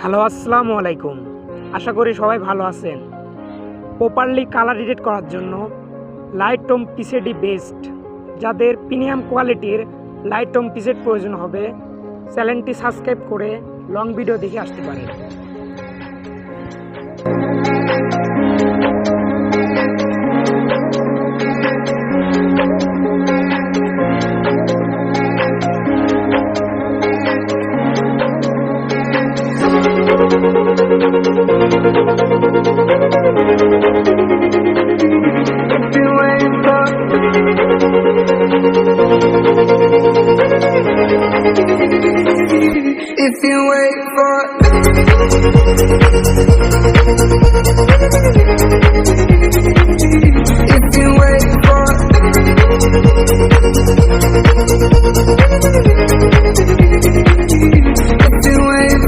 Hello, আসসালামু আলাইকুম। আশা করি সবাই ভালো আছেন। প্রপারলি কালার এডিট করার জন্য লাইটরুম পিসেটই বেস্ট। যাদের প্রিমিয়াম কোয়ালিটির লাইটরুম পিসেট প্রয়োজন হবে, চ্যানেলটি সাবস্ক্রাইব করে লং ভিডিও দেখে আসতে পারেন। If you wait for If you wait for